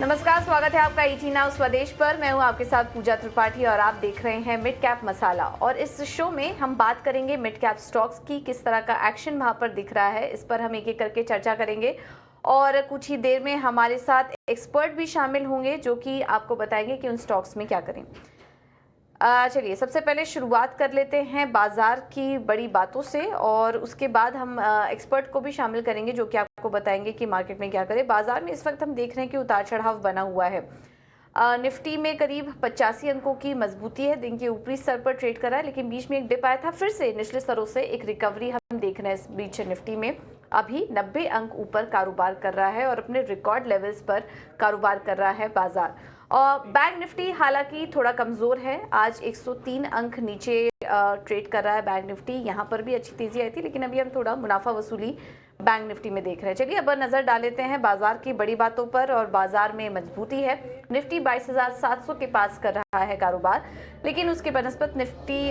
नमस्कार, स्वागत है आपका ईटी नाउ स्वदेश पर। मैं हूं आपके साथ पूजा त्रिपाठी और आप देख रहे हैं मिड कैप मसाला। और इस शो में हम बात करेंगे मिड कैप स्टॉक्स की, किस तरह का एक्शन वहां पर दिख रहा है, इस पर हम एक एक करके चर्चा करेंगे। और कुछ ही देर में हमारे साथ एक्सपर्ट भी शामिल होंगे जो कि आपको बताएंगे कि उन स्टॉक्स में क्या करें। चलिए सबसे पहले शुरुआत कर लेते हैं बाजार की बड़ी बातों से, और उसके बाद हम एक्सपर्ट को भी शामिल करेंगे जो कि आपको बताएंगे कि मार्केट में क्या करें। बाजार में इस वक्त हम देख रहे हैं कि उतार चढ़ाव बना हुआ है। निफ्टी में करीब 85 अंकों की मजबूती है, दिन के ऊपरी स्तर पर ट्रेड कर रहा है, लेकिन बीच में एक डिप आया था, फिर से निचले स्तरों से एक रिकवरी हम देख रहे हैं। इस बीच निफ्टी में अभी 90 अंक ऊपर कारोबार कर रहा है और अपने रिकॉर्ड लेवल्स पर कारोबार कर रहा है बाजार। और बैंक निफ्टी हालांकि थोड़ा कमजोर है, आज 103 अंक नीचे ट्रेड कर रहा है बैंक निफ्टी। यहाँ पर भी अच्छी तेजी आई थी, लेकिन अभी हम थोड़ा मुनाफा वसूली बैंक निफ्टी में देख रहे हैं। चलिए अब नजर डाल लेते हैं बाजार की बड़ी बातों पर, और बाजार में मजबूती है। निफ्टी 22,700 के पास कर रहा है कारोबार, लेकिन उसके बनस्पत निफ्टी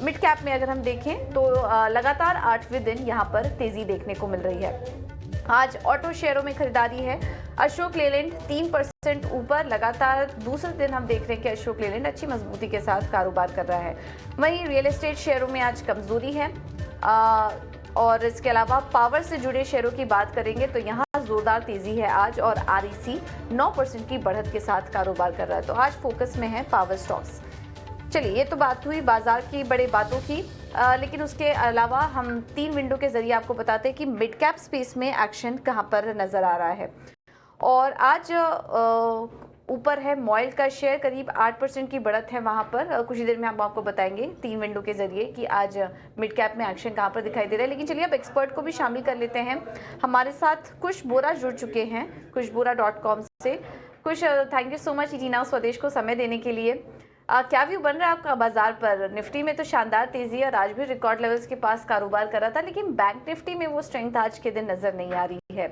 मिड कैप में अगर हम देखें तो लगातार 8वें दिन यहाँ पर तेजी देखने को मिल रही है। आज ऑटो शेयरों में खरीदारी है। अशोक लेलैंड 3% ऊपर, लगातार दूसरे दिन हम देख रहे हैं कि अशोक लेलैंड अच्छी मजबूती के साथ कारोबार कर रहा है। वहीं रियल एस्टेट शेयरों में आज कमजोरी है। और इसके अलावा पावर से जुड़े शेयरों की बात करेंगे तो यहाँ जोरदार तेजी है आज, और आरईसी 9% की बढ़त के साथ कारोबार कर रहा है। तो आज फोकस में है पावर स्टॉक्स। चलिए ये तो बात हुई बाजार की बड़े बातों की, लेकिन उसके अलावा हम 3 विंडो के जरिए आपको बताते हैं कि मिड कैप स्पेस में एक्शन कहां पर नजर आ रहा है। और आज ऊपर है मॉइल का शेयर, करीब 8% की बढ़त है वहां पर। कुछ ही देर में हम आपको बताएंगे 3 विंडो के जरिए कि आज मिड कैप में एक्शन कहां पर दिखाई दे रहा है। लेकिन चलिए अब एक्सपर्ट को भी शामिल कर लेते हैं। हमारे साथ कुश बोरा जुड़ चुके हैं kushbora.com से। Kush, thank you so much ET now Swadesh को समय देने के लिए। क्या व्यू बन रहा है आपका बाजार पर? निफ्टी में तो शानदार तेजी है और आज भी रिकॉर्ड लेवल्स के पास कारोबार कर रहा था, लेकिन बैंक निफ्टी में वो स्ट्रेंथ आज के दिन नजर नहीं आ रही है।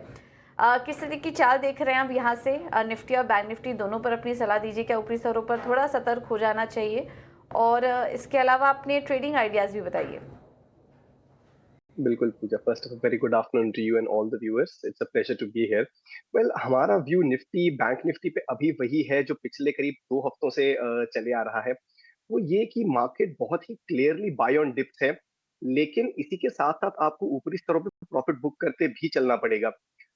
किस तरह की चाल देख रहे हैं आप यहाँ से? निफ्टी और बैंक निफ्टी दोनों पर अपनी सलाह दीजिए। क्या ऊपरी स्तरों पर थोड़ा सतर्क हो जाना चाहिए? और इसके अलावा अपने ट्रेडिंग आइडियाज भी बताइए। बिल्कुल Pooja, first of very good afternoon to you and all the viewers. It's a pleasure to be here. Well, हमारा व्यू निफ्टी बैंक निफ्टी पे अभी वही है जो पिछले करीब 2 हफ्तों से चले आ रहा है। वो ये कि मार्केट बहुत ही क्लियरली बाय ऑन डिप्स है, लेकिन इसी के साथ साथ आपको ऊपरी स्तरों पे प्रॉफिट बुक करते भी चलना पड़ेगा।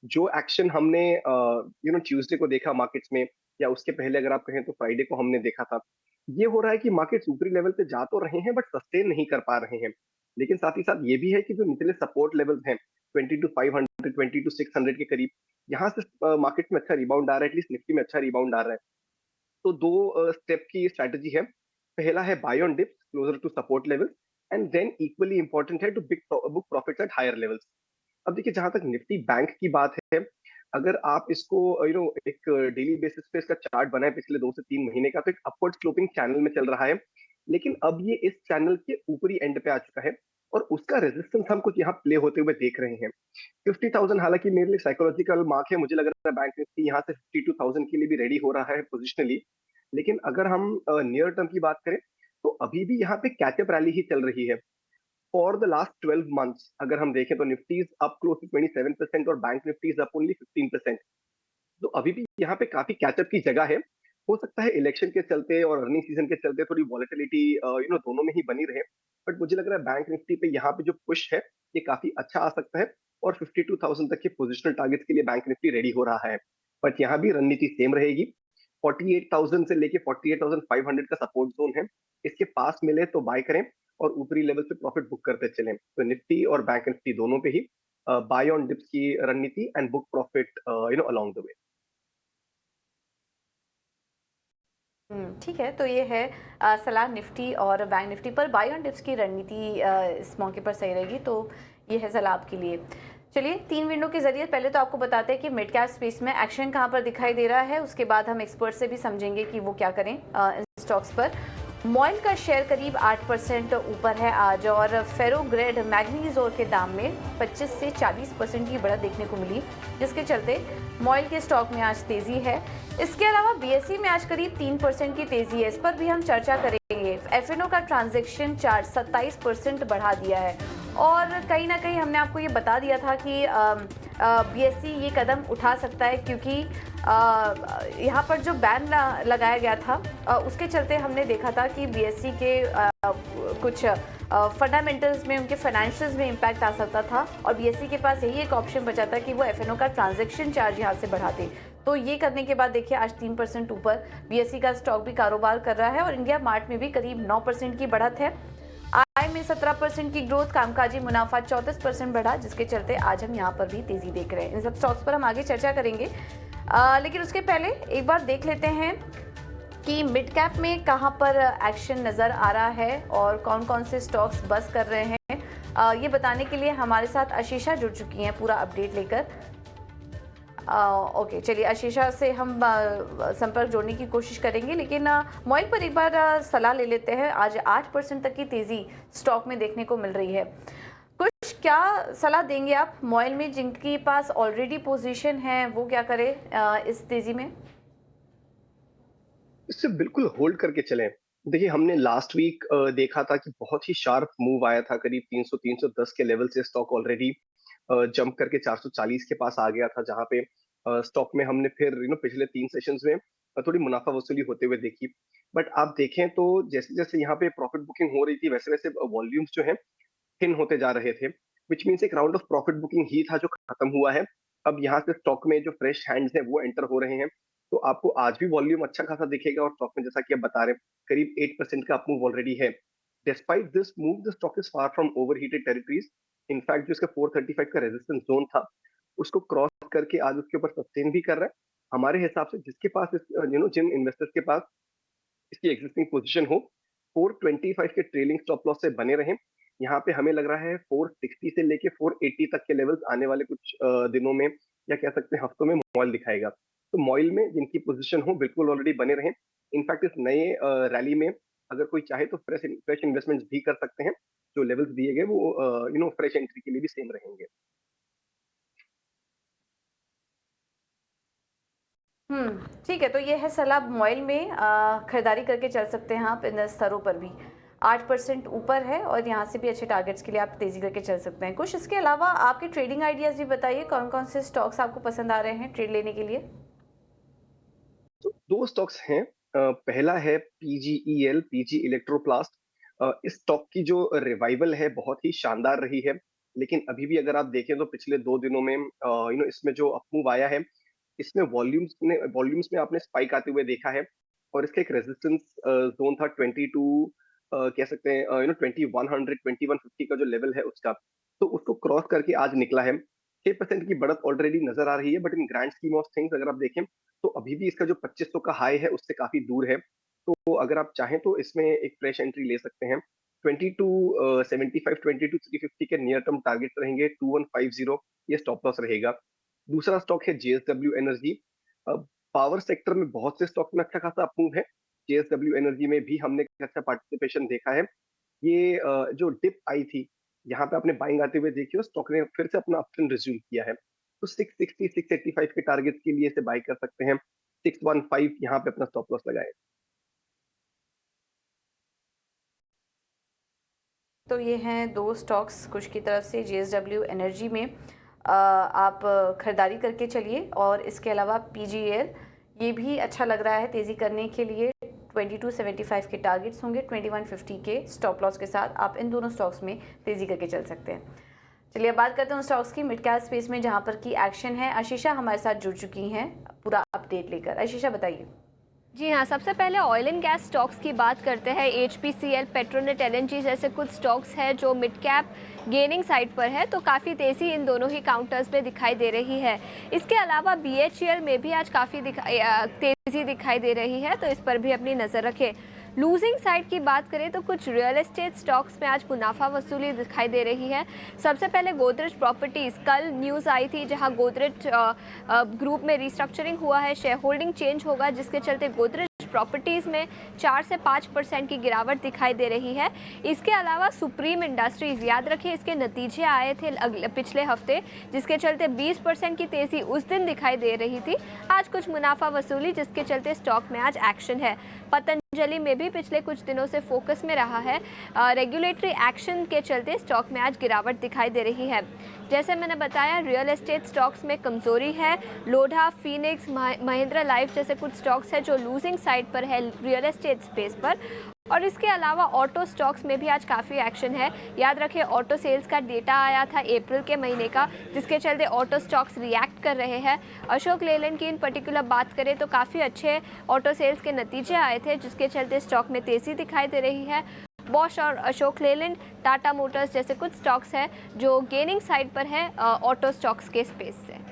जो एक्शन हमने ट्यूसडे को देखा मार्केट्स में, या उसके पहले अगर आप कहें तो फ्राइडे को हमने देखा था, ये हो रहा है कि मार्केट्स ऊपरी लेवल पे जा तो रहे हैं बट सस्टेन नहीं कर पा रहे हैं। लेकिन साथ ही साथ ये भी है कि जो निचले सपोर्ट लेवल्स हैं 20 to 500, 20 to 600 के करीब, यहाँ से मार्केट में अच्छा रिबाउंड आ रहा है, एटलीस्ट निफ्टी में अच्छा रिबाउंड आ रहा है। तो 2 स्टेप की स्ट्रैटेजी है। पहला है buy on dips closure to support levels, and then equally important है to book profits at higher levels. अब देखिए, जहां तक निफ्टी बैंक की बात है, अगर आप इसको एक डेली बेसिस पे इसका चार्ट बनाए पिछले 2 से 3 महीने का, तो एक अपवर्ड स्लोपिंग चैनल में चल रहा है। लेकिन अब ये इस चैनल के ऊपरी एंड पे आ चुका है, और उसका रेजिस्टेंस हम कुछ यहाँ प्ले होते हुए देख रहे हैं। 50,000 हालांकि मेरे लिए साइकोलॉजिकल मार्क है। मुझे लग रहा है बैंक निफ्टी यहाँ से 52,000 के लिए भी रेडी हो रहा है पोजिशनली। लेकिन अगर हम नियर टर्म की बात करें तो अभी भी यहाँ पे कैचअप रैली ही चल रही है। फॉर द लास्ट 12 मंथ्स अगर हम देखें तो Nifty is up close to 27% और bank Nifty is up only 15%। तो अभी भी यहाँ पे काफी कैचअप की जगह है। हो सकता है इलेक्शन के चलते और अर्निंग सीजन के चलते थोड़ी वॉलेटिलिटी दोनों में ही बनी रहे, बट मुझे लग रहा है बैंक निफ्टी पे यहाँ पे जो पुश है ये काफी अच्छा आ सकता है, और 52,000 तक के पोजिशनल टारगेट्स के लिए बैंक निफ्टी रेडी हो रहा है। बट यहाँ भी रणनीति सेम रहेगी। 48,000 से लेके 48,500 का सपोर्ट जोन है, इसके पास मिले तो बाय करें और ऊपरी लेवल पे प्रॉफिट बुक करते चलें। तो निफ्टी और बैंक निफ्टी दोनों पे ही बाय ऑन डिप्स की रणनीति and book profit along the way. ठीक है, तो ये है सलाह निफ्टी और बैंक निफ्टी पर। बाय ऑन डिप्स की रणनीति इस मौके पर सही रहेगी, तो ये है सलाह आपके लिए। चलिए 3 विंडो के जरिए पहले तो आपको बताते हैं कि मिड कैप स्पेस में एक्शन कहां पर दिखाई दे रहा है, उसके बाद हम एक्सपर्ट से भी समझेंगे कि वो क्या करें इन स्टॉक्स पर। मॉइल का शेयर करीब 8% ऊपर है आज, और फेरोग्रेड मैग्नीज ओर के दाम में 25 से 40% की बढ़त देखने को मिली, जिसके चलते मॉइल के स्टॉक में आज तेजी है। इसके अलावा बीएसई में आज करीब 3% की तेजी है, इस पर भी हम चर्चा करेंगे। एफएनओ का ट्रांजैक्शन चार्ज 27% बढ़ा दिया है, और कहीं ना कहीं हमने आपको ये बता दिया था कि बीएसई ये कदम उठा सकता है, क्योंकि यहाँ पर जो बैन लगाया गया था उसके चलते हमने देखा था कि बीएसई के कुछ फंडामेंटल्स में, उनके फाइनेंशियल्स में इम्पैक्ट आ सकता था, और बीएसई के पास यही एक ऑप्शन बचा था कि वो एफएनओ का ट्रांजैक्शन चार्ज यहाँ से बढ़ाते। तो ये करने के बाद देखिए आज 3% ऊपर बीएसई का स्टॉक भी कारोबार कर रहा है, और इंडिया मार्ट में भी करीब 9% की बढ़त है। आय में 17% की ग्रोथ, कामकाजी मुनाफा 34% बढ़ा, जिसके चलते आज हम यहाँ पर भी तेजी देख रहे हैं। इन सब स्टॉक्स पर हम आगे चर्चा करेंगे, लेकिन उसके पहले एक बार देख लेते हैं कि मिड कैप में कहां पर एक्शन नज़र आ रहा है और कौन कौन से स्टॉक्स बस कर रहे हैं। ये बताने के लिए हमारे साथ आशीषा जुड़ चुकी हैं पूरा अपडेट लेकर। ओके, चलिए आशीषा से हम संपर्क जोड़ने की कोशिश करेंगे, लेकिन मॉइल पर एक बार सलाह ले लेते हैं। आज 8% तक की तेज़ी स्टॉक में देखने को मिल रही है। कुछ क्या सलाह देंगे आप मॉइल में, जिनके पास ऑलरेडी पोजीशन है वो क्या करे इस तेज़ी में? इससे बिल्कुल होल्ड करके चलें। देखिए, हमने लास्ट वीक देखा था कि बहुत ही शार्प मूव आया था, करीब 300-310 के लेवल से स्टॉक ऑलरेडी जंप करके 440 के पास आ गया था, जहाँ पे स्टॉक में हमने फिर पिछले 3 सेशंस में थोड़ी मुनाफा वसूली होते हुए देखी। बट आप देखें तो जैसे-जैसे यहाँ पे प्रॉफिट बुकिंग हो रही थी, वैसे-वैसे वॉल्यूम्स जो हैं थिन होते जा रहे थे, व्हिच मीन्स एक राउंड ऑफ प्रॉफिट बुकिंग ही था जो खत्म हुआ है। अब यहाँ से स्टॉक में जो फ्रेश हैंड्स हैं वो एंटर हो रहे हैं। तो आपको आज भी वॉल्यूम अच्छा खासा दिखेगा, और स्टॉक में जैसा कि आप बता रहे हैं करीब 8% का अप मूव ऑलरेडी है। Despite this move the stock is far from overheated territories. In fact जो इसका 435 का रेजिस्टेंस जोन था उसको क्रॉस करके आज उसके ऊपर सस्टेन भी कर रहा है। हमारे हिसाब से जिसके पास जिन इन्वेस्टर्स के पास इसकी एग्जिस्टिंग पोजीशन हो, 425 के ट्रेलिंग स्टॉप लॉस से बने रहें। यहाँ पे हमें लग रहा है 460 से लेके 480 तक के लेवल्स आने वाले कुछ दिनों में, या कह सकते हैं हफ्तों में मॉइल दिखाएगा। तो मॉइल में जिनकी पोजीशन हो बिल्कुल ऑलरेडी बने रहें। इनफैक्ट इस नए रैली में अगर कोई चाहे तो फ्रेश इन्वेस्टमेंट्स भी कर सकते हैं। जो लेवल्स दिए गए वो फ्रेश एंट्री के लिए भी सेम रहेंगे। ठीक है, तो ये है सलाह। मॉइल में खरीदारी करके चल सकते हैं आप इन स्तरों पर भी। 8% ऊपर है और यहाँ से भी अच्छे टारगेट्स के लिए आप तेजी करके चल सकते हैं। कुछ इसके अलावा आपके ट्रेडिंग आइडियाज भी बताइए, कौन कौन से स्टॉक्स आपको पसंद आ रहे हैं ट्रेड लेने के लिए? तो 2 स्टॉक्स हैं। पहला है पीजीईएल, पीजी इलेक्ट्रोप्लास्ट। इस स्टॉक की जो रिवाइवल है बहुत ही शानदार रही है, लेकिन अभी भी अगर आप देखें तो पिछले 2 दिनों में इसमें जो अप मूव आया है, इसमें वॉल्यूम्स में आपने स्पाइक आते हुए देखा है, और इसका एक रेजिस्टेंस ज़ोन था 22, कह सकते हैं 2100, 2150 का जो लेवल है उसका, तो उसको क्रॉस करके आज निकला है। 6% की बढ़त ऑलरेडी नज़र आ रही है, but in grand scheme of things अगर आप देखें तो अभी भी इसका जो 2500 का हाई है उससे काफी दूर है। तो अगर आप चाहें तो इसमें एक फ्रेश एंट्री ले सकते हैं। 2275, 22350 के नियर टर्म टारगेट रहेंगे। 2150 ये स्टॉप लॉस रहेगा। दूसरा स्टॉक है जेएसडब्ल्यू एनर्जी। पावर सेक्टर में बहुत से स्टॉक में अच्छा खासा अप मूव है। जेएसडब्ल्यू एनर्जी में भी हमने एक अच्छा पार्टिसिपेशन देखा है। ये जो डिप आई थी, यहाँ पे आपने बाइंग आते हुए देखी, और स्टॉक ने फिर से अपना अपट्रेंड रिज्यूम किया है। तो 660, 685 के टारगेट्स के लिए इसे बाय कर सकते हैं। 615 यहाँ पे अपना स्टॉप लॉस लगाएं। तो ये हैं दो स्टॉक्स कुछ की तरफ से। जेएसडब्ल्यू एनर्जी में आप खरीदारी करके चलिए, और इसके अलावा पीजीएल ये भी अच्छा लग रहा है तेज़ी करने के लिए। 2275 के टारगेट्स होंगे, 2150 के स्टॉप लॉस के साथ आप इन दोनों स्टॉक्स में तेज़ी करके चल सकते हैं। चलिए अब बात करते हैं उन स्टॉक्स की मिड कैप स्पेस में जहां पर की एक्शन है। आशीषा हमारे साथ जुड़ चुकी हैं पूरा अपडेट लेकर। आशीषा बताइए। जी हाँ, सबसे पहले ऑयल एंड गैस स्टॉक्स की बात करते हैं। एचपीसीएल, पेट्रोनेट, एलएनजी जैसे कुछ स्टॉक्स हैं जो मिड कैप गेनिंग साइड पर है, तो काफ़ी तेज़ी इन दोनों ही काउंटर्स में दिखाई दे रही है। इसके अलावा बीएचईएल में भी आज काफ़ी तेज़ी दिखाई दे रही है, तो इस पर भी अपनी नज़र रखें। लूजिंग साइड की बात करें तो कुछ रियल एस्टेट स्टॉक्स में आज मुनाफा वसूली दिखाई दे रही है। सबसे पहले गोदरेज प्रॉपर्टीज़, कल न्यूज़ आई थी जहां गोदरेज ग्रुप में रिस्ट्रक्चरिंग हुआ है, शेयर होल्डिंग चेंज होगा, जिसके चलते गोदरेज प्रॉपर्टीज़ में 4 से 5% की गिरावट दिखाई दे रही है। इसके अलावा सुप्रीम इंडस्ट्रीज़, याद रखिए इसके नतीजे आए थे पिछले हफ्ते, जिसके चलते 20% की तेज़ी उस दिन दिखाई दे रही थी। आज कुछ मुनाफा वसूली, जिसके चलते स्टॉक में आज एक्शन है। पतंजलि पतंजलि में भी पिछले कुछ दिनों से फोकस में रहा है। रेगुलेटरी एक्शन के चलते स्टॉक में आज गिरावट दिखाई दे रही है। जैसे मैंने बताया, रियल एस्टेट स्टॉक्स में कमजोरी है। लोढ़ा, फीनिक्स, महिंद्रा लाइफ जैसे कुछ स्टॉक्स है जो लूजिंग साइड पर है रियल एस्टेट स्पेस पर। और इसके अलावा ऑटो स्टॉक्स में भी आज काफ़ी एक्शन है। याद रखें, ऑटो सेल्स का डेटा आया था अप्रैल के महीने का, जिसके चलते ऑटो स्टॉक्स रिएक्ट कर रहे हैं। अशोक लेलैंड की इन पर्टिकुलर बात करें तो काफ़ी अच्छे ऑटो सेल्स के नतीजे आए थे, जिसके चलते स्टॉक में तेज़ी दिखाई दे रही है। बॉश और अशोक लेलैंड, टाटा मोटर्स जैसे कुछ स्टॉक्स हैं जो गेनिंग साइड पर है ऑटो स्टॉक्स के स्पेस से।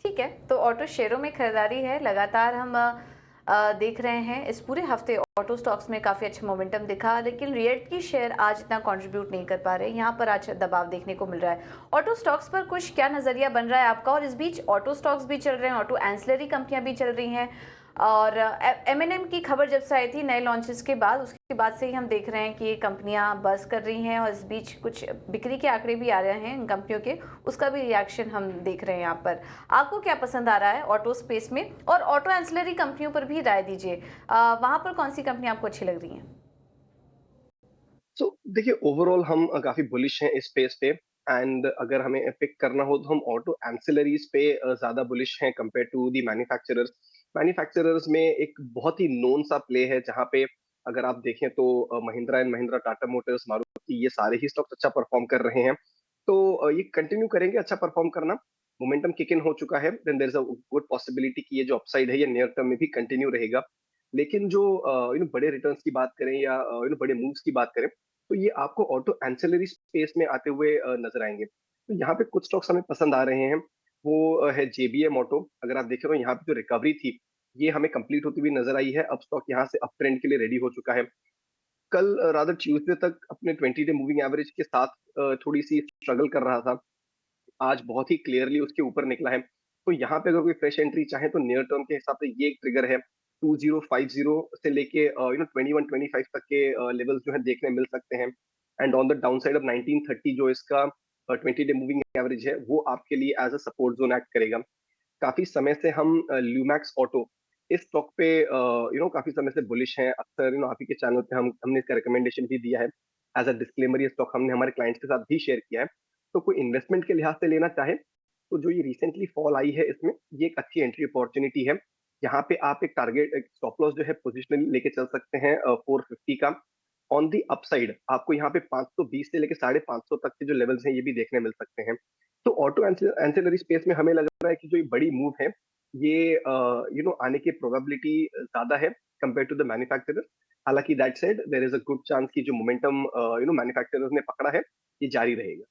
ठीक है, तो ऑटो शेयरों में खरीदारी है लगातार। हम देख रहे हैं इस पूरे हफ्ते ऑटो स्टॉक्स में काफ़ी अच्छा मोमेंटम दिखा, लेकिन रियल्टी शेयर आज इतना कंट्रीब्यूट नहीं कर पा रहे। यहाँ पर आज दबाव देखने को मिल रहा है। ऑटो स्टॉक्स पर कुछ क्या नज़रिया बन रहा है आपका? और इस बीच ऑटो स्टॉक्स भी चल रहे हैं, ऑटो एंसिलरी कंपनियां भी चल रही हैं, और M&M की खबर जब से आई थी नए लॉन्चेस के बाद, उसके बाद से ही हम देख रहे हैं कि ये कंपनियां बज़ कर रही हैं, और इस बीच कुछ बिक्री के आंकड़े भी आ रहे हैं इन कंपनियों के, उसका भी रिएक्शन हम देख रहे हैं यहाँ पर। आपको क्या पसंद आ रहा है ऑटो स्पेस में? और ऑटो एंसिलरी कंपनियों पर भी राय दीजिए, वहाँ पर कौन सी कंपनी आपको अच्छी लग रही हैं? सो देखिए, ओवरऑल हम काफी बुलिश हैं इस स्पेस पे। एंड अगर हमें पिक करना हो तो हम ऑटो एंसिलरीज पे ज्यादा बुलिश हैं compare to the manufacturers. Manufacturers में एक बहुत ही नोन सा प्ले है जहाँ पे अगर आप देखें तो महिंद्रा एंड महिंद्रा, टाटा मोटर्स, मारुति, ये सारे ही स्टॉक्स अच्छा परफॉर्म कर रहे हैं। तो ये कंटिन्यू करेंगे अच्छा परफॉर्म करना। मोमेंटम किक इन हो चुका है, then there is a good possibility कि ये जो अपसाइड है ये नियर टर्म में भी कंटिन्यू रहेगा। लेकिन जो बड़े रिटर्न्स की बात करें या बड़े मूव्स की बात करें, तो ये आपको ऑटो एंसिलरी स्पेस में आते हुए नजर आएंगे। तो यहाँ पे कुछ स्टॉक्स हमें पसंद आ रहे हैं। वो है JBM ऑटो। अगर आप देखें तो यहाँ पे जो रिकवरी थी ये हमें कंप्लीट होती हुई नजर आई है। अब स्टॉक यहाँ से अप ट्रेंड के लिए रेडी हो चुका है। कल रादर ट्यूसडे तक अपने 20 डे मूविंग एवरेज के साथ थोड़ी सी स्ट्रगल कर रहा था। आज बहुत ही क्लियरली उसके ऊपर निकला है। तो यहाँ पे अगर कोई फ्रेश एंट्री चाहे तो नियर टर्म के हिसाब से ये एक ट्रिगर है। 2050 से लेके 2125 तक के लेवल्स जो है देखने मिल सकते हैं। And on the down side of 1930 जो इसका 20 डे मूविंग एवरेज है वो आपके लिए as a support zone act करेगा। काफी समय से हम ल्यूमैक्स ऑटो इस स्टॉक पे काफी समय से बुलिश हैं। अक्सर आप ही के चैनल पे हमने इसका रिकमेंडेशन भी दिया है। एज अ डिस्क्लेमर, ये स्टॉक हमने हमारे क्लाइंट्स के साथ भी शेयर किया है। तो कोई इन्वेस्टमेंट के लिहाज से लेना चाहे तो जो ये रिसेंटली फॉल आई है इसमें ये एक अच्छी एंट्री अपॉर्चुनिटी है। यहाँ पे आप एक टारगेट, एक स्टॉप लॉस जो है पोजिशनली लेके चल सकते हैं 450 का। ऑन दी अपसाइड आपको यहाँ पे 520 से लेके 550 तक के जो लेवल्स हैं ये भी देखने मिल सकते हैं। तो ऑटो एंसिलरी स्पेस में हमें लग रहा है कि जो ये बड़ी मूव है ये आने की प्रोबेबिलिटी ज्यादा है कंपेयर टू द मैन्युफैक्चरर। हालांकि that said there is a good chance कि जो मोमेंटम मैन्युफैक्चरर्स ने पकड़ा है ये जारी रहेगा।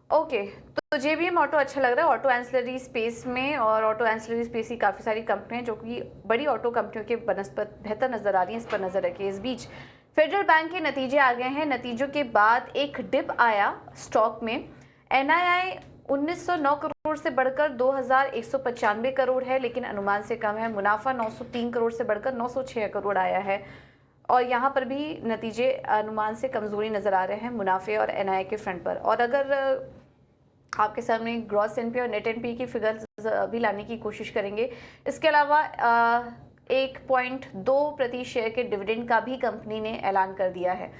ओके, तो JBM ऑटो अच्छा लग रहा है ऑटो एंसिलरी स्पेस में, और ऑटो एंसिलरी स्पेस की काफ़ी सारी कंपनियां जो कि बड़ी ऑटो कंपनियों के बनस्पत बेहतर नज़र आ रही हैं, इस पर नज़र रखिए। इस बीच फेडरल बैंक के नतीजे आ गए हैं। नतीजों के बाद एक डिप आया स्टॉक में। NII 1909 करोड़ से बढ़कर 2195 करोड़ है, लेकिन अनुमान से कम है। मुनाफा 903 करोड़ से बढ़कर 906 करोड़ आया है, और यहाँ पर भी नतीजे अनुमान से कमजोरी नजर आ रहे हैं मुनाफे और NII के फ्रंट पर। और अगर आपके सामने ग्रॉस एनपी और नेट एनपी की फिगर्स भी लाने की कोशिश करेंगे। इसके अलावा 1.2 शेयर के डिविडेंड का भी कंपनी ने ऐलान कर दिया है।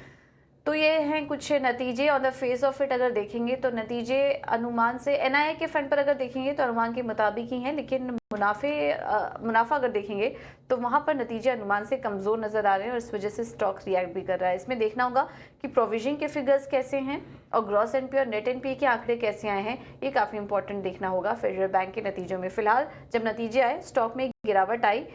तो ये हैं कुछ नतीजे। On the face of it अगर देखेंगे तो नतीजे अनुमान से NII के फ्रंट पर अगर देखेंगे तो अनुमान के मुताबिक ही हैं, लेकिन मुनाफा अगर देखेंगे तो वहाँ पर नतीजे अनुमान से कमज़ोर नज़र आ रहे हैं, और इस वजह से स्टॉक रिएक्ट भी कर रहा है। इसमें देखना होगा कि प्रोविजन के फिगर्स कैसे हैं और ग्रॉस एनपी और नेट एनपी के आंकड़े कैसे आए हैं, ये काफ़ी इंपॉर्टेंट देखना होगा फेडरल बैंक के नतीजों में। फिलहाल जब नतीजे आए स्टॉक में गिरावट आई,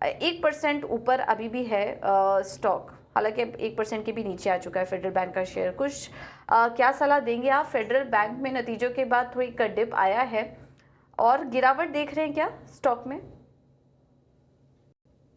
1% ऊपर अभी भी है स्टॉक, हालांकि अब 1% के भी नीचे आ चुका है फेडरल बैंक का शेयर। कुछ क्या सलाह देंगे आप? फेडरल बैंक में नतीजों के बाद थोड़ी डिप आया है और गिरावट देख रहे हैं क्या स्टॉक में?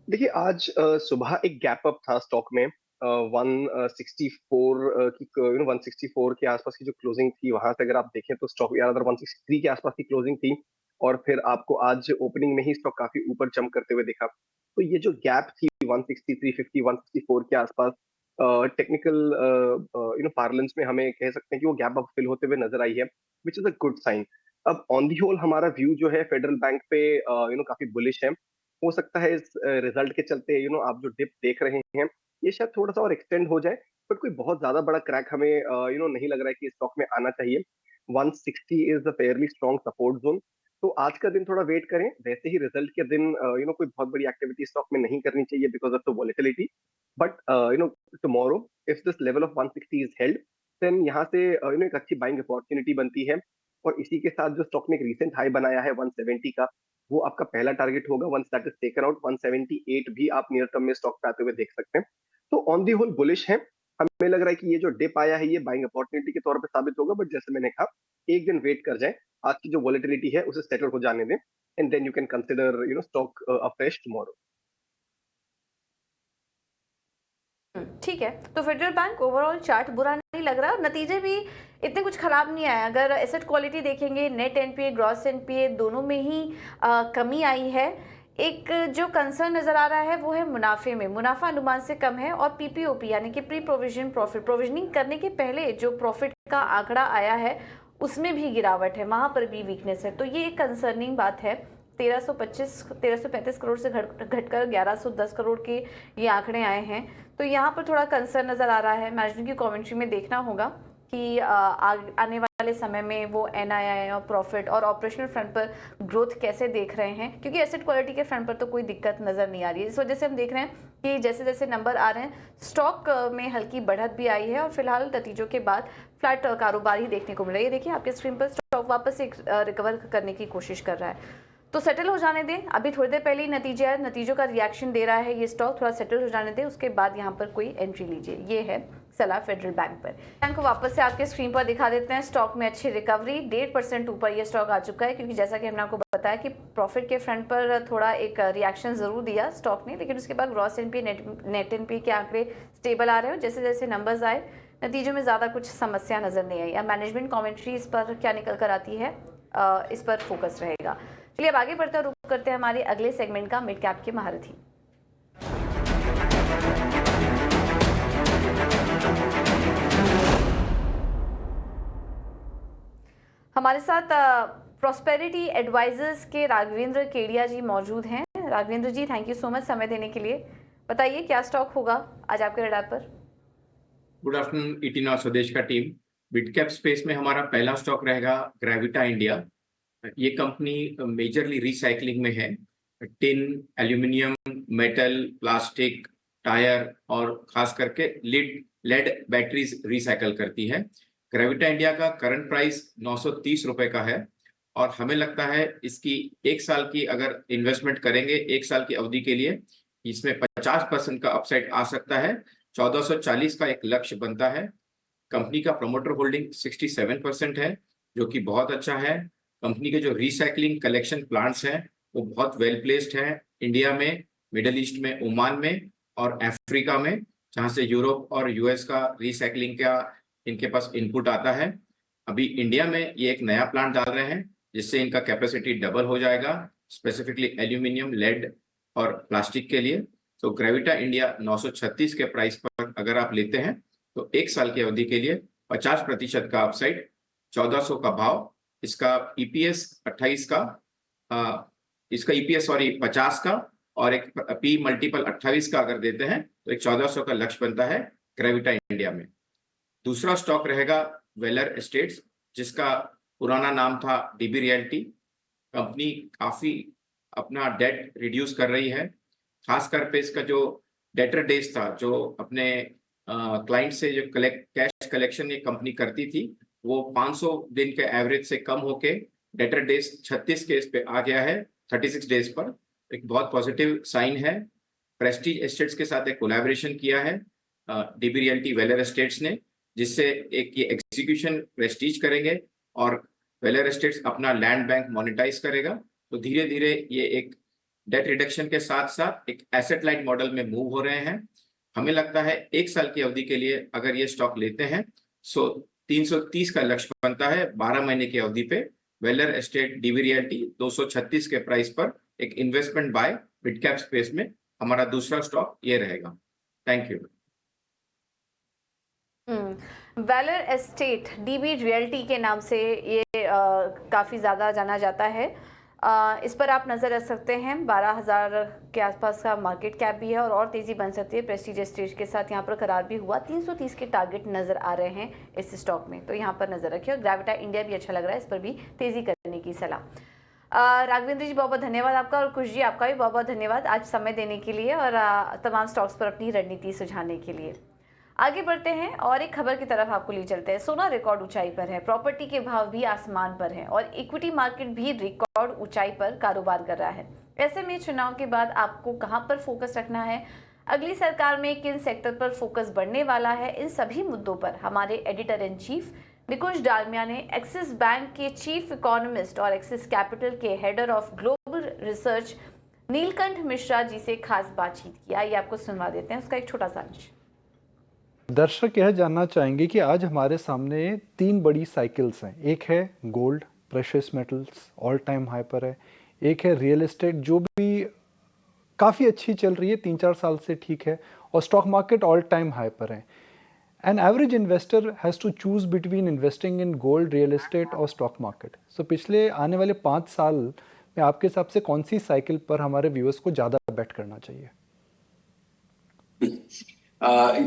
देखिए, आज सुबह एक गैप अप था स्टॉक में। 164 की 164 के आसपास की जो क्लोजिंग थी वहां से अगर आप देखें तो स्टॉक यार 163 के आसपास की क्लोजिंग थी। और फिर आपको आज ओपनिंग में ही स्टॉक काफी ऊपर जंप करते हुए दिखा। तो ये जो गैप थी 163, 50, 164 के आसपास, टेक्निकल पार्लेंस में हमें कह सकते हैं कि वो गैप अब फिल होते हुए नजर आई है, which is a good sign. अब ऑन दी होल हमारा व्यू जो है फेडरल बैंक पे काफी बुलिश है। हो सकता है इस रिजल्ट के चलते आप जो डिप देख रहे हैं ये शायद थोड़ा सा और एक्सटेंड हो जाए, बट कोई बहुत ज्यादा बड़ा क्रैक हमें नहीं लग रहा है कि स्टॉक में आना चाहिए। 160 is a fairly strong support zone. तो आज का दिन थोड़ा वेट करें, वैसे ही रिजल्ट के दिन कोई बहुत बड़ी एक्टिविटी स्टॉक में नहीं करनी चाहिए because of the volatility. But tomorrow if this level of 160 is held, then यहाँ से एक अच्छी बाइंग अपॉर्चुनिटी बनती है। और इसी के साथ जो स्टॉक ने एक रिसेंट हाई बनाया है 170 का, वो आपका पहला टारगेट होगा। Once that is taken out, 178 भी आप नियर टर्म में स्टॉक पे आते हुए देख सकते हैं। तो ऑन दी होल बुलिश है। हमें लग रहा है कि ये जो डिप आया है ये बाइंग अपॉर्चुनिटी के तौर पे साबित होगा, बट जैसे मैंने कहा एक दिन वेट कर जाए, आज की जो वॉलेटिलिटी है उसे सेटल हो जाने दें, and then you can consider stock afresh tomorrow. ठीक है। तो फेडरल बैंक ओवरऑल चार्ट बुरा नहीं लग रहा, नतीजे भी इतने कुछ खराब नहीं आए। अगर एसेट क्वालिटी देखेंगे, नेट एनपीए ग्रॉस एनपीए दोनों में ही कमी आई है। एक जो कंसर्न नजर आ रहा है वो है मुनाफे में, मुनाफा अनुमान से कम है, और पीपीओपी यानी कि प्री प्रोविजन प्रॉफिट, प्रोविजनिंग करने के पहले जो प्रॉफिट का आंकड़ा आया है उसमें भी गिरावट है, वहां पर भी वीकनेस है। तो ये एक कंसर्निंग बात है। 1335 करोड़ से घटकर 1110 करोड़ के ये आंकड़े आए हैं। तो यहाँ पर थोड़ा कंसर्न नज़र आ रहा है। मैनेजमेंट की कमेंट्री में देखना होगा कि आने वाले समय में वो एनआईआई और प्रॉफिट और ऑपरेशनल फ्रंट पर ग्रोथ कैसे देख रहे हैं, क्योंकि एसेट क्वालिटी के फ्रंट पर तो कोई दिक्कत नज़र नहीं आ रही है। इस वजह से हम देख रहे हैं कि जैसे जैसे नंबर आ रहे हैं स्टॉक में हल्की बढ़त भी आई है, और फिलहाल नतीजों के बाद फ्लैट कारोबार ही देखने को मिल रहा है। ये देखिए आपके स्क्रीन पर स्टॉक वापस एक रिकवर करने की कोशिश कर रहा है। तो सेटल हो जाने दें, अभी थोड़ी देर पहले ही नतीजे आए, नतीजों का रिएक्शन दे रहा है ये स्टॉक, थोड़ा सेटल हो जाने दें, उसके बाद यहाँ पर कोई एंट्री लीजिए। ये है सलाह फेडरल बैंक पर। बैंक को वापस से आपके स्क्रीन पर दिखा देते हैं। स्टॉक में अच्छी रिकवरी, 1.5% ऊपर ये स्टॉक आ चुका है, क्योंकि जैसा कि हमने आपको बताया कि प्रॉफिट के फ्रंट पर थोड़ा एक रिएक्शन जरूर दिया स्टॉक ने, लेकिन उसके बाद ग्रॉस एनपी नेट एनपी के आंकड़े स्टेबल आ रहे हैं। जैसे जैसे नंबर्स आए नतीजों में ज़्यादा कुछ समस्या नजर नहीं आई। अब मैनेजमेंट कॉमेंट्री इस पर क्या निकल कर आती है, इस पर फोकस रहेगा। चलिए अब आगे बढ़ते हैं, रुक करते हैं हमारे अगले सेगमेंट का, मिड कैप के महारथी। हमारे साथ प्रॉस्पेरिटी एडवाइजर्स के राघवेंद्र केडिया जी मौजूद हैं। राघवेंद्र जी, थैंक यू सो मच समय देने के लिए। बताइए क्या स्टॉक होगा आज आपके रडार पर। गुड आफ्टरनून 18 आवर स्वदेश का टीम। मिड कैप स्पेस में हमारा पहला स्टॉक रहेगा ग्रेविटा इंडिया। ये कंपनी मेजरली रिसाइकलिंग में है। Tin, aluminium, metal, plastic, tyre और खास करके लेड बैटरीज रिसाइकल करती है। ग्रेविटा इंडिया का करंट प्राइस 930 रुपए का है, और हमें लगता है इसकी एक साल की अगर इन्वेस्टमेंट करेंगे, एक साल की अवधि के लिए, इसमें 50% का अपसाइड आ सकता है। 1440 का एक लक्ष्य बनता है। कंपनी का प्रमोटर होल्डिंग 67% है, जो कि बहुत अच्छा है। कंपनी के जो रिसाइकलिंग कलेक्शन प्लांट्स हैं वो बहुत वेल प्लेस्ड हैं, इंडिया में, मिडल ईस्ट में, ओमान में और अफ्रीका में, जहां से यूरोप और यूएस का रिसाइकलिंग का इनके पास इनपुट आता है। अभी इंडिया में ये एक नया प्लांट डाल रहे हैं जिससे इनका कैपेसिटी डबल हो जाएगा, स्पेसिफिकली एल्यूमिनियम, लेड और प्लास्टिक के लिए। तो ग्रेविटा इंडिया 936 के प्राइस पर अगर आप लेते हैं तो एक साल की अवधि के लिए 50% का अपसाइड, 1400 का भाव, इसका ईपीएस 28 का, इसका ईपीएस सॉरी 50 का, और एक पी मल्टीपल 28 का अगर देते हैं तो एक 1400 का लक्ष्य बनता है ग्रेविटा इंडिया में। दूसरा स्टॉक रहेगा वेलर एस्टेट्स, जिसका पुराना नाम था डीबी रियल्टी। कंपनी काफी अपना डेट रिड्यूस कर रही है, खासकर पे इसका जो डेटर डेज था, जो अपने क्लाइंट से जो कैश कलेक्शन ये कंपनी करती थी, वो 500 दिन के एवरेज से कम होके डेटर डेज 36 के इस पे आ गया है, 36 डेज पर। एक बहुत पॉजिटिव साइन है। प्रेस्टीज एस्टेट्स के साथ एक कोलैबोरेशन किया है डीबी रियल्टी वेलर एस्टेट्स ने, जिससे एक ये एग्जीक्यूशन प्रेस्टीज करेंगे और वेलर एस्टेट्स अपना लैंड बैंक मोनेटाइज करेगा। तो धीरे धीरे ये एक डेट रिडक्शन के साथ साथ एक एसेट लाइट मॉडल में मूव हो रहे हैं। हमें लगता है एक साल की अवधि के लिए अगर ये स्टॉक लेते हैं सो 330 का लक्ष्य बनता है 12 महीने की अवधि पे। वेलर एस्टेट डीबी रियल्टी 236 के प्राइस पर एक investment buy mid cap space में हमारा दूसरा स्टॉक ये रहेगा। Thank you. वैलर एस्टेट डीबी रियल्टी के नाम से ये काफ़ी ज़्यादा जाना जाता है। इस पर आप नज़र रख सकते हैं। 12,000 के आसपास का मार्केट कैप भी है और तेज़ी बन सकती है। प्रेस्टीज स्टेज के साथ यहाँ पर करार भी हुआ। 330 के टारगेट नज़र आ रहे हैं इस स्टॉक में, तो यहाँ पर नज़र रखिए। और ग्रेविटा इंडिया भी अच्छा लग रहा है, इस पर भी तेज़ी करने की सलाह। राघवेंद्र जी बहुत बहुत धन्यवाद आपका, और कुश जी आपका भी बहुत बहुत धन्यवाद आज समय देने के लिए और तमाम स्टॉक्स पर अपनी रणनीति सुझाने के लिए। आगे बढ़ते हैं और एक खबर की तरफ आपको ले चलते हैं। सोना रिकॉर्ड ऊंचाई पर है, प्रॉपर्टी के भाव भी आसमान पर हैं और इक्विटी मार्केट भी रिकॉर्ड ऊंचाई पर कारोबार कर रहा है। ऐसे में चुनाव के बाद आपको कहां पर फोकस रखना है, अगली सरकार में किन सेक्टर पर फोकस बढ़ने वाला है, इन सभी मुद्दों पर हमारे editor in chief Nikunj Dalmia ने एक्सिस बैंक के चीफ इकोनॉमिस्ट और एक्सिस कैपिटल के header of global research Neelkanth Mishra ji से खास बातचीत किया। ये आपको सुनवा देते हैं उसका एक छोटा सा अंश। दर्शक यह जानना चाहेंगे कि आज हमारे सामने 3 बड़ी साइकिल्स हैं। एक है gold, precious metals all time high पर है। एक है रियल एस्टेट जो भी काफ़ी अच्छी चल रही है, 3-4 साल से ठीक है। और stock market all time high पर है। An average investor has to choose between investing in gold, real estate और स्टॉक मार्केट। सो पिछले आने वाले 5 साल में आपके हिसाब से कौन सी साइकिल पर हमारे व्यूअर्स को ज़्यादा बेट करना चाहिए?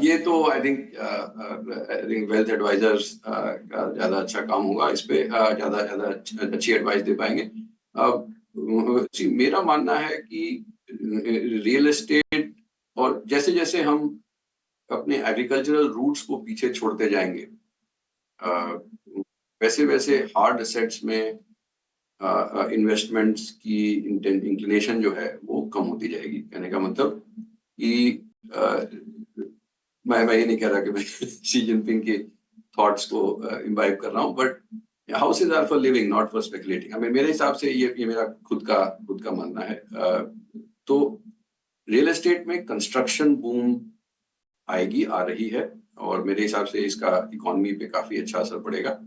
ये तो आई थिंक वेल्थ एडवाइजर्स का ज्यादा अच्छा काम होगा, इस पे ज्यादा अच्छी एडवाइस दे पाएंगे। मेरा मानना है कि रियल एस्टेट और जैसे जैसे हम अपने एग्रीकल्चरल रूट्स को पीछे छोड़ते जाएंगे, वैसे वैसे हार्ड एसेट्स में इन्वेस्टमेंट्स की इंक्लिनेशन जो है वो कम होती जाएगी। कहने का मतलब कि मैं ये नहीं कह रहा कि मैं शी जिनपिंग के थॉट्स को इम्बाइब कर रहा हूँ, but houses are for living not for speculating. मेरे हिसाब से ये मेरा खुद का मानना है। तो रियल एस्टेट में कंस्ट्रक्शन बूम आ रही है और मेरे हिसाब से इसका इकोनॉमी पे काफी अच्छा असर पड़ेगा।